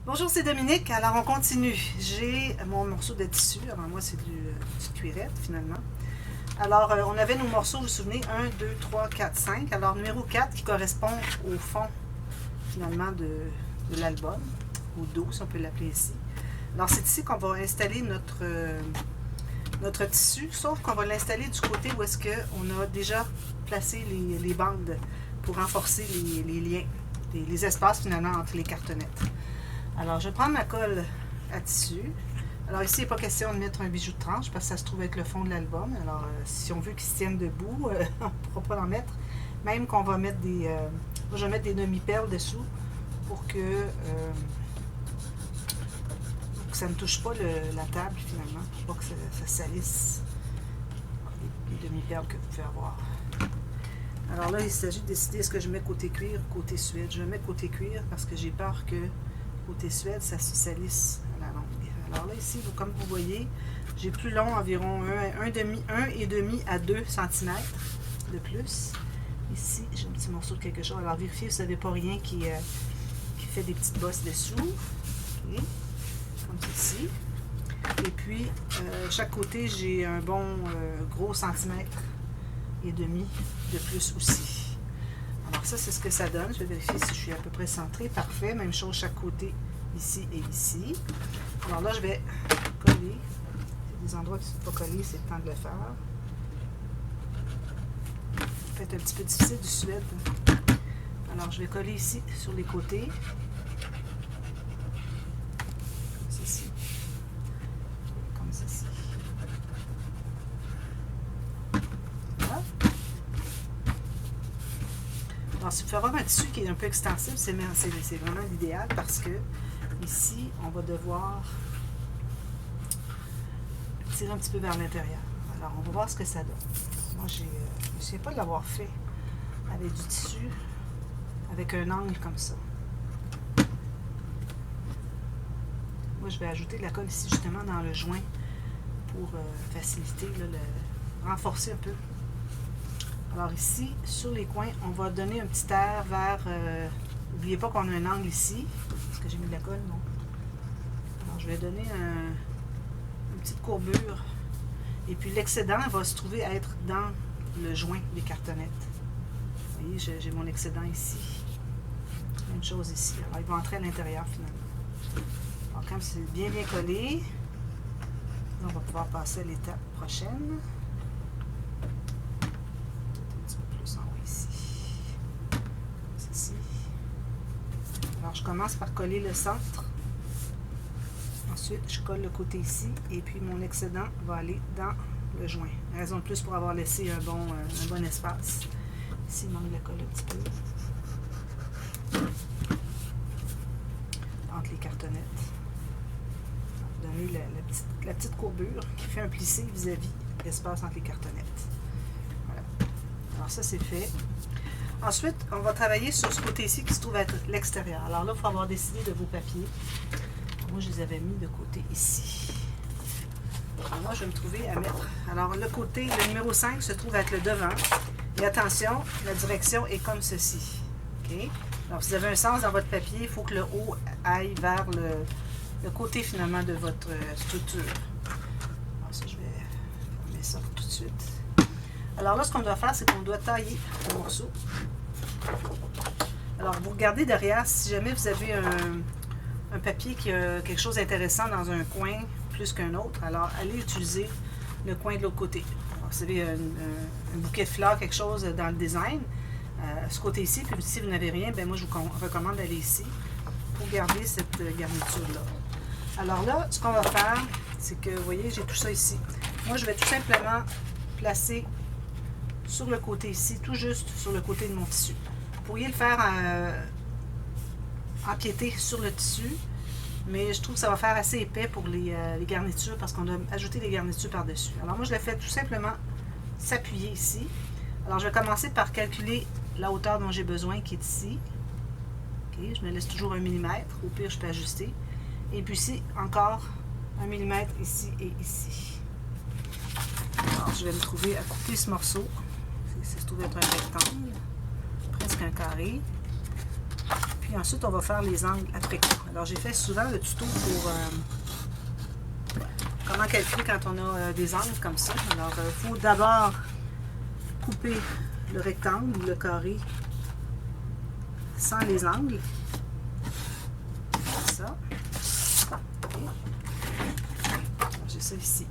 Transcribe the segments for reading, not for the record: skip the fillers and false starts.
Bonjour, c'est Dominique. Alors, on continue. J'ai mon morceau de tissu. Alors, moi, c'est du petite cuirette, finalement. Alors, on avait nos morceaux, vous vous souvenez, 1, 2, 3, 4, 5. Alors, numéro 4 qui correspond au fond, finalement, de l'album, au dos, si on peut l'appeler ici. Alors, c'est ici qu'on va installer notre tissu, sauf qu'on va l'installer du côté où est-ce qu'on a déjà placé les bandes pour renforcer les liens, les espaces, finalement, entre les cartonnettes. Alors, je prends ma colle à tissu. Alors ici, il n'est pas question de mettre un bijou de tranche parce que ça se trouve être le fond de l'album. Alors, si on veut qu'il se tienne debout, on ne pourra pas en mettre. Même qu'on va mettre des... moi, je vais mettre des demi-perles dessous pour que ça ne touche pas la table, finalement. Pour pas que ça salisse. Les demi-perles que vous pouvez avoir. Alors là, il s'agit de décider est-ce que je mets côté cuir ou côté suède. Je mets côté cuir parce que j'ai peur que côté suède, ça se salisse à la longue. Alors là, ici, comme vous voyez, j'ai plus long, environ 1,5 à 2 cm de plus. Ici, j'ai un petit morceau de quelque chose. Alors vérifiez, vous n'avez pas rien qui fait des petites bosses dessous. Okay. Comme ceci. Et puis, chaque côté, j'ai un bon gros centimètre et demi de plus aussi. Alors ça, c'est ce que ça donne. Je vais vérifier si je suis à peu près centrée. Parfait. Même chose chaque côté, ici et ici. Alors là, je vais coller. Il y a des endroits qui ne sont pas collés, c'est le temps de le faire. Ça peut être un petit peu difficile du suède. Alors, je vais coller ici sur les côtés. Comme ceci. Comme ceci. Alors, si vous faites avoir un tissu qui est un peu extensible, c'est vraiment l'idéal parce que ici, on va devoir tirer un petit peu vers l'intérieur. Alors, on va voir ce que ça donne. Moi, je ne sais pas de l'avoir fait avec du tissu, avec un angle comme ça. Moi, je vais ajouter de la colle ici, justement, dans le joint pour faciliter, là, renforcer un peu. Alors ici, sur les coins, on va donner un petit air vers... n'oubliez pas qu'on a un angle ici. Est-ce que j'ai mis de la colle? Non. Alors je vais donner une petite courbure. Et puis l'excédent va se trouver à être dans le joint des cartonnettes. Vous voyez, j'ai mon excédent ici. Même chose ici. Alors il va entrer à l'intérieur finalement. Alors quand c'est bien collé, on va pouvoir passer à l'étape prochaine. Alors, je commence par coller le centre. Ensuite, je colle le côté ici. Et puis, mon excédent va aller dans le joint. Raison de plus pour avoir laissé un bon espace. Ici, il manque de la colle un petit peu. Entre les cartonnettes. Donner la petite courbure qui fait un plissé vis-à-vis l'espace entre les cartonnettes. Voilà. Alors, ça, c'est fait. Ensuite, on va travailler sur ce côté-ci qui se trouve être l'extérieur. Alors là, il faut avoir décidé de vos papiers. Moi, je les avais mis de côté ici. Alors moi, je vais me trouver à mettre... Alors, le numéro 5 se trouve être le devant. Et attention, la direction est comme ceci. OK? Alors, si vous avez un sens dans votre papier, il faut que le haut aille vers le côté, finalement, de votre structure. Alors ça, je vais fermer ça tout de suite. Alors là, ce qu'on doit faire, c'est qu'on doit tailler le morceau. Alors, vous regardez derrière, si jamais vous avez un papier qui a quelque chose d'intéressant dans un coin plus qu'un autre, alors allez utiliser le coin de l'autre côté. Alors, vous avez un bouquet de fleurs, quelque chose dans le design, ce côté ici, puis si vous n'avez rien, bien moi je vous recommande d'aller ici pour garder cette garniture-là. Alors là, ce qu'on va faire, c'est que, vous voyez, j'ai tout ça ici. Moi, je vais tout simplement placer sur le côté ici, tout juste sur le côté de mon tissu. Vous pourriez le faire empiéter sur le tissu, mais je trouve que ça va faire assez épais pour les garnitures parce qu'on doit ajouter des garnitures par-dessus. Alors moi, je le fais tout simplement s'appuyer ici. Alors je vais commencer par calculer la hauteur dont j'ai besoin qui est ici. Okay, je me laisse toujours 1 mm, au pire je peux ajuster. Et puis ici, encore 1 mm ici et ici. Alors je vais me trouver à couper ce morceau. Ça se trouve être un rectangle, presque un carré. Puis Puis ensuite, on va faire les angles après coup. Alors, j'ai fait souvent le tuto pour comment calculer quand on a des angles comme ça. Alors, il faut d'abord couper le rectangle ou le carré sans les angles. Comme ça. J'ai ça ici.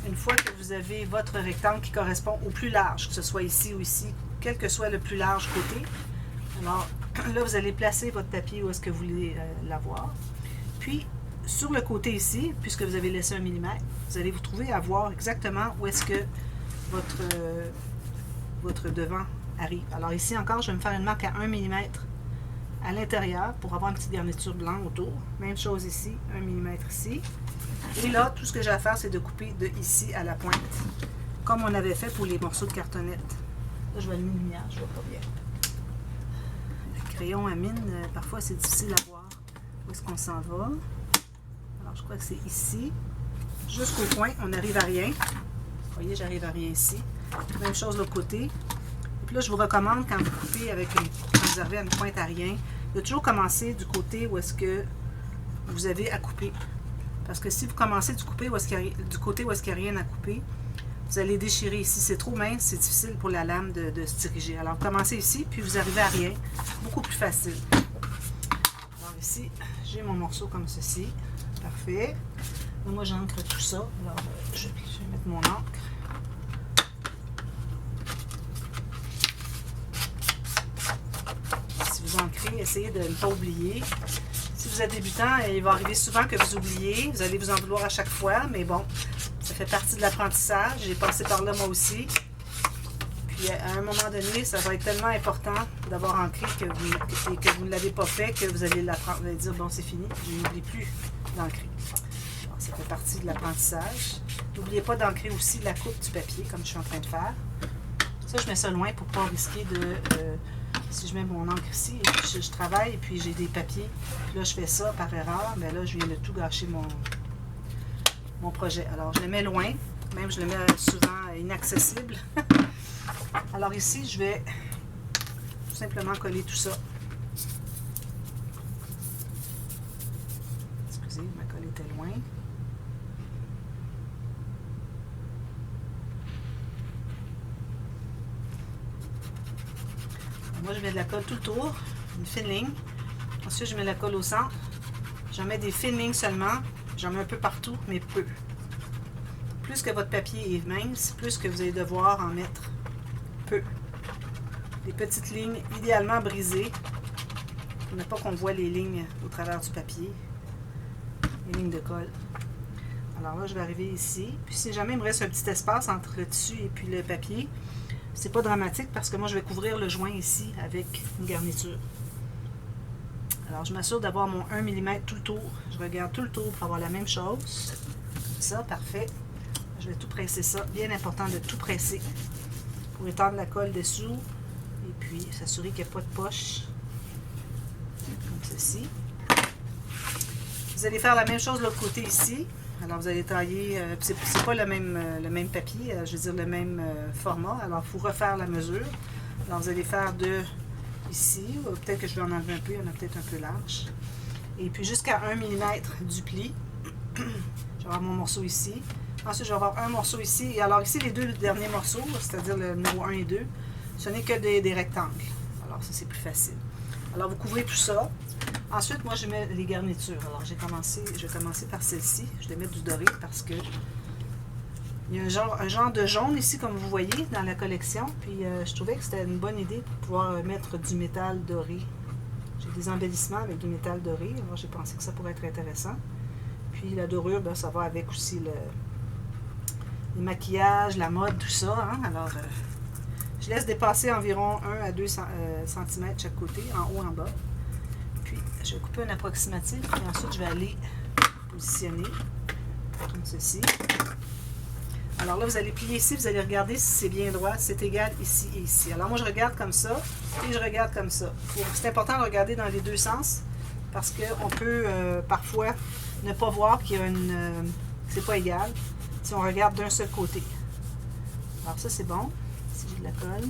Une fois que vous avez votre rectangle qui correspond au plus large, que ce soit ici ou ici, quel que soit le plus large côté, alors là, vous allez placer votre papier où est-ce que vous voulez l'avoir. Puis, sur le côté ici, puisque vous avez laissé 1 mm, vous allez vous trouver à voir exactement où est-ce que votre devant arrive. Alors ici encore, je vais me faire une marque à 1 mm à l'intérieur pour avoir une petite garniture blanche autour. Même chose ici, 1 mm ici. Et là, tout ce que j'ai à faire, c'est de couper de ici à la pointe, comme on avait fait pour les morceaux de cartonnette. Là, je vais allumer une lumière, je vois pas bien. Le crayon à mine, parfois c'est difficile à voir où est-ce qu'on s'en va. Alors, je crois que c'est ici. Jusqu'au point, on n'arrive à rien. Vous voyez, j'arrive à rien ici. Même chose de l'autre côté. Et puis là, je vous recommande, quand vous coupez quand vous arrivez à une pointe à rien, de toujours commencer du côté où est-ce que vous avez à couper. Parce que si vous commencez du côté où est-ce qu'il n'y a rien à couper, vous allez déchirer ici. C'est trop mince, c'est difficile pour la lame de se diriger. Alors, commencez ici, puis vous arrivez à rien. Beaucoup plus facile. Alors ici, j'ai mon morceau comme ceci. Parfait. Moi, j'encre tout ça. Alors, je vais mettre mon encre. Si vous ancrez, essayez de ne pas oublier. Si vous êtes débutant, il va arriver souvent que vous oubliez. Vous allez vous en vouloir à chaque fois, mais bon, ça fait partie de l'apprentissage. J'ai passé par là moi aussi. Puis à un moment donné, ça va être tellement important d'avoir ancré que vous ne l'avez pas fait, que vous allez l'apprendre. Vous allez dire, bon, c'est fini, je n'oublie plus d'ancrer. Ça fait partie de l'apprentissage. N'oubliez pas d'ancrer aussi la coupe du papier, comme je suis en train de faire. Ça, je mets ça loin pour ne pas risquer de... si je mets mon encre ici, et puis je travaille, et puis j'ai des papiers, puis là, je fais ça par erreur, mais là, je viens de tout gâcher mon projet. Alors, je le mets loin, même je le mets souvent inaccessible. Alors ici, je vais tout simplement coller tout ça. Excusez, ma colle était loin. Moi, je mets de la colle tout autour, une fine ligne. Ensuite, je mets la colle au centre. J'en mets des fines lignes seulement. J'en mets un peu partout, mais peu. Plus que votre papier est mince, plus que vous allez devoir en mettre peu. Des petites lignes idéalement brisées, pour ne pas qu'on voit les lignes au travers du papier. Les lignes de colle. Alors là, je vais arriver ici. Puis si jamais il me reste un petit espace entre le tissu et puis le papier, c'est pas dramatique parce que moi, je vais couvrir le joint ici avec une garniture. Alors, je m'assure d'avoir mon 1 mm tout le tour. Je regarde tout le tour pour avoir la même chose. Ça, parfait. Je vais tout presser ça. Bien important de tout presser pour étendre la colle dessous. Et puis, s'assurer qu'il n'y a pas de poche. Comme ceci. Vous allez faire la même chose de l'autre côté ici. Alors, vous allez tailler, c'est pas le même papier, je veux dire le même format. Alors, il faut refaire la mesure. Alors, vous allez faire de ici, peut-être que je vais en enlever un peu, il y en a peut-être un peu large. Et puis, jusqu'à 1 mm du pli. Je vais avoir mon morceau ici. Ensuite, je vais avoir un morceau ici. Et alors, ici, les deux derniers morceaux, c'est-à-dire le numéro 1 et 2, ce n'est que des rectangles. Alors, ça, c'est plus facile. Alors, vous couvrez tout ça. Ensuite, moi, je mets les garnitures. Alors, je vais commencer par celle-ci. Je vais mettre du doré parce que il y a un genre de jaune ici, comme vous voyez, dans la collection. Puis, je trouvais que c'était une bonne idée pour pouvoir mettre du métal doré. J'ai des embellissements avec du métal doré. Alors, j'ai pensé que ça pourrait être intéressant. Puis, la dorure, ben, ça va avec aussi les maquillages, la mode, tout ça. Hein? Alors, je laisse dépasser environ 1 à 2 cm chaque côté, en haut, en bas. Puis, je vais couper un approximatif et ensuite, je vais aller positionner comme ceci. Alors là, vous allez plier ici, vous allez regarder si c'est bien droit, si c'est égal ici et ici. Alors moi, je regarde comme ça et je regarde comme ça. C'est important de regarder dans les deux sens parce qu'on peut parfois ne pas voir qu'il y a c'est pas égal si on regarde d'un seul côté. Alors ça, c'est bon. Ici, j'ai de la colle.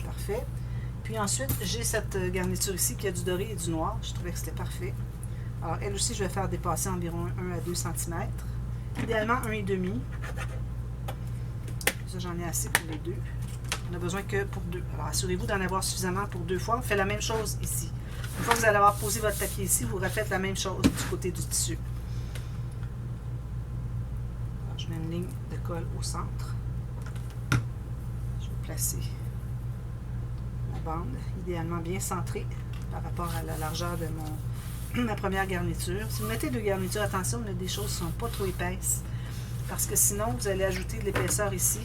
Parfait. Puis ensuite, j'ai cette garniture ici qui a du doré et du noir. Je trouvais que c'était parfait. Alors, elle aussi, je vais faire dépasser environ 1 à 2 cm. Idéalement, 1,5. Ça, j'en ai assez pour les deux. On n'a besoin que pour 2. Alors, assurez-vous d'en avoir suffisamment pour 2 fois. On fait la même chose ici. Une fois que vous allez avoir posé votre papier ici, vous refaites la même chose du côté du tissu. Alors, je mets une ligne de colle au centre. Je vais placer la bande, idéalement bien centrée par rapport à la largeur de ma première garniture. Si vous mettez 2 garnitures, attention, des choses ne sont pas trop épaisses, parce que sinon, vous allez ajouter de l'épaisseur ici,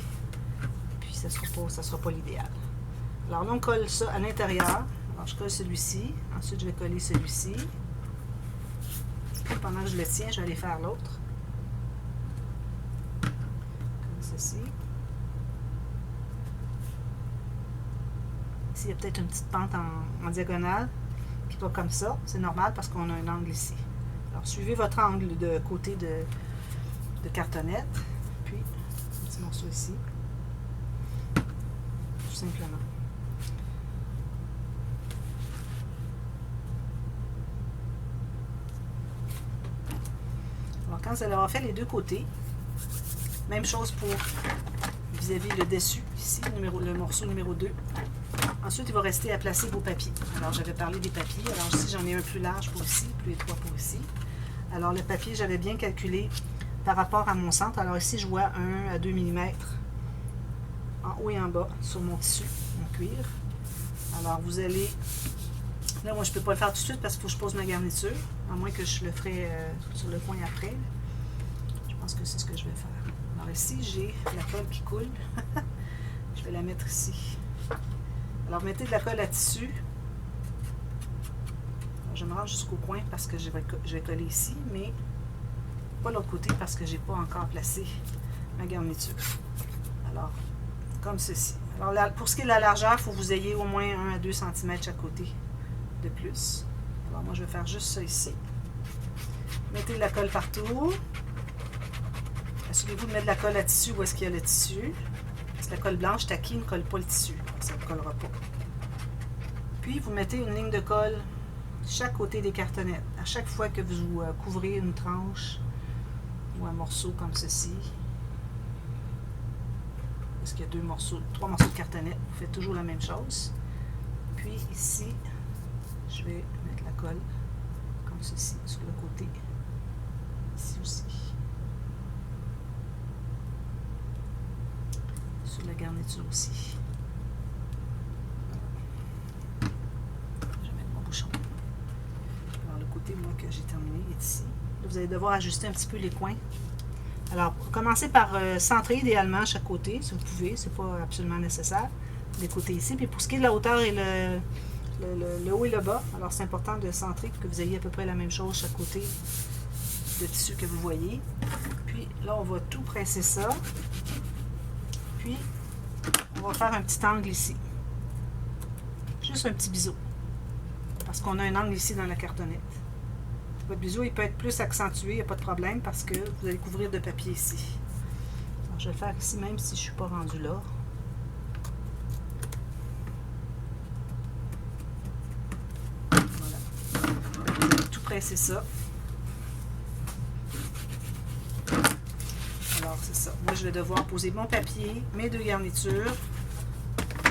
puis ça ne sera pas l'idéal. Alors là, on colle ça à l'intérieur. Alors, je colle celui-ci. Ensuite, je vais coller celui-ci. Pendant que je le tiens, je vais aller faire l'autre. Comme ceci. Ici, il y a peut-être une petite pente en diagonale qui va comme ça. C'est normal parce qu'on a un angle ici. Alors, suivez votre angle de côté de cartonnette. Puis, un petit morceau ici. Tout simplement. Alors, quand vous allez avoir fait les deux côtés, même chose pour vis-à-vis le dessus, ici, le morceau numéro 2. Ensuite, il va rester à placer vos papiers. Alors, j'avais parlé des papiers. Alors, ici, j'en ai un plus large pour ici, plus étroit pour ici. Alors, le papier, j'avais bien calculé par rapport à mon centre. Alors, ici, je vois 1 à 2 mm en haut et en bas sur mon tissu, mon cuir. Alors, vous allez... Là, moi, je ne peux pas le faire tout de suite parce qu'il faut que je pose ma garniture, à moins que je le ferai sur le coin après. Je pense que c'est ce que je vais faire. Alors, ici, j'ai la colle qui coule. Je vais la mettre ici. Alors, mettez de la colle à tissu. Alors, je me rends jusqu'au coin parce que je vais coller ici, mais pas l'autre côté parce que je n'ai pas encore placé ma garniture. Alors, comme ceci. Alors, là, pour ce qui est de la largeur, il faut que vous ayez au moins 1 à 2 cm chaque côté de plus. Alors, moi, je vais faire juste ça ici. Mettez de la colle partout. Assurez-vous de mettre de la colle à tissu où est-ce qu'il y a le tissu. Parce que la colle blanche taquille ne colle pas le tissu. Ça ne collera pas. Puis, vous mettez une ligne de colle de chaque côté des cartonnettes. À chaque fois que vous couvrez une tranche ou un morceau comme ceci, parce qu'il y a 3 morceaux de cartonnette, vous faites toujours la même chose. Puis, ici, je vais mettre la colle comme ceci sur le côté. Ici aussi. Sur la garniture aussi. Voilà. Je vais mettre mon bouchon. Alors, le côté, moi, que j'ai terminé est ici. Là, vous allez devoir ajuster un petit peu les coins. Alors, commencez par centrer idéalement chaque côté, si vous pouvez. C'est pas absolument nécessaire. Les côtés ici. Puis, pour ce qui est de la hauteur et le haut et le bas, alors c'est important de centrer pour que vous ayez à peu près la même chose chaque côté de tissu que vous voyez. Puis là, on va tout presser ça. Puis, on va faire un petit angle ici. Juste un petit biseau. Parce qu'on a un angle ici dans la cartonnette. Votre biseau, il peut être plus accentué, il n'y a pas de problème, parce que vous allez couvrir de papier ici. Alors, je vais le faire ici, même si je ne suis pas rendu là. C'est ça. Alors, c'est ça. Moi, je vais devoir poser mon papier, mes 2 garnitures,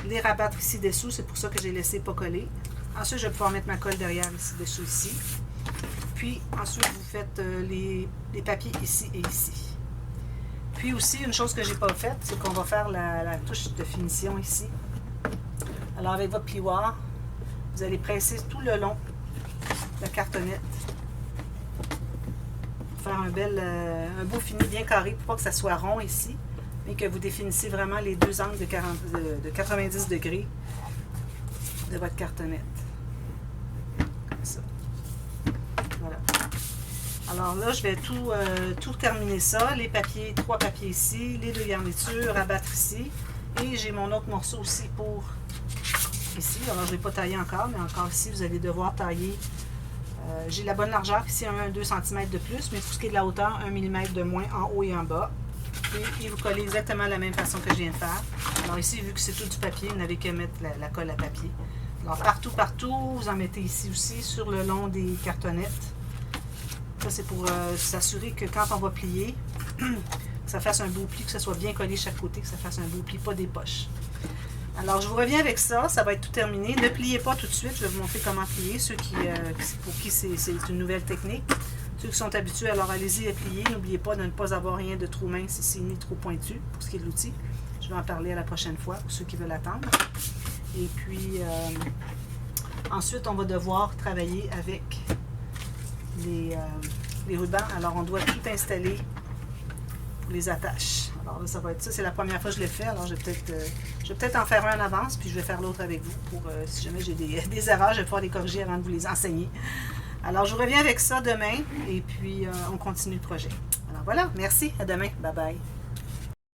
les rabattre ici dessous. C'est pour ça que j'ai laissé pas coller. Ensuite, je vais pouvoir mettre ma colle derrière ici dessous ici. Puis, ensuite, vous faites les papiers ici et ici. Puis aussi, une chose que j'ai pas faite, c'est qu'on va faire la touche de finition ici. Alors, avec votre plioir, vous allez presser tout le long la cartonnette. Faire un beau fini bien carré pour pas que ça soit rond ici, mais que vous définissez vraiment les 2 angles de 90 degrés de votre cartonnette. Comme ça. Voilà. Alors là, je vais tout terminer ça. Les papiers, 3 papiers ici, les 2 garnitures, rabattre ici. Et j'ai mon autre morceau aussi pour ici. Alors, je ne vais pas tailler encore, mais encore ici, vous allez devoir tailler. J'ai la bonne largeur ici, 1 à 2 cm de plus, mais pour ce qui est de la hauteur, 1 mm de moins en haut et en bas. découpez et vous collez exactement de la même façon que je viens de faire. Alors ici, vu que c'est tout du papier, vous n'avez qu'à mettre la colle à papier. Alors partout, vous en mettez ici aussi, sur le long des cartonnettes. Ça, c'est pour s'assurer que quand on va plier, que ça fasse un beau pli, que ça soit bien collé chaque côté, que ça fasse un beau pli, pas des poches. Alors, je vous reviens avec ça. Ça va être tout terminé. Ne pliez pas tout de suite. Je vais vous montrer comment plier. Ceux pour qui c'est une nouvelle technique. Ceux qui sont habitués, alors allez-y à plier. N'oubliez pas de ne pas avoir rien de trop mince ici, ni trop pointu pour ce qui est de l'outil. Je vais en parler à la prochaine fois pour ceux qui veulent attendre. Et puis, ensuite, on va devoir travailler avec les rubans. Alors, on doit tout installer pour les attaches. Alors là, ça va être ça. C'est la première fois que je l'ai fait. Alors, je vais peut-être en faire un en avance, puis je vais faire l'autre avec vous. Pour si jamais j'ai des erreurs, je vais pouvoir les corriger avant de vous les enseigner. Alors, je vous reviens avec ça demain, et puis on continue le projet. Alors voilà, merci. À demain. Bye bye.